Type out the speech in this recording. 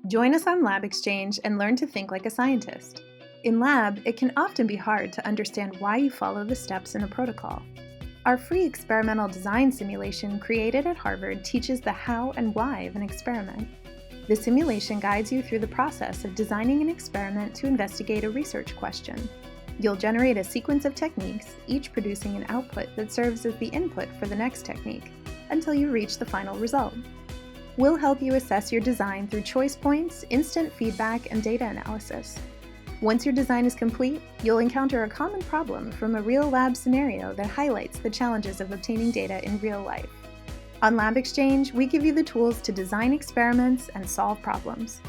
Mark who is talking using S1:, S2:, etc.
S1: Join us on LabXchange and learn to think like a scientist. In lab, it can often be hard to understand why you follow the steps in a protocol. Our free experimental design simulation created at Harvard teaches the how and why of an experiment. The simulation guides you through the process of designing an experiment to investigate a research question. You'll generate a sequence of techniques, each producing an output that serves as the input for the next technique, until you reach the final result. We'll help you assess your design through choice points, instant feedback, and data analysis. Once your design is complete, you'll encounter a common problem from a real lab scenario that highlights the challenges of obtaining data in real life. On LabXchange, we give you the tools to design experiments and solve problems.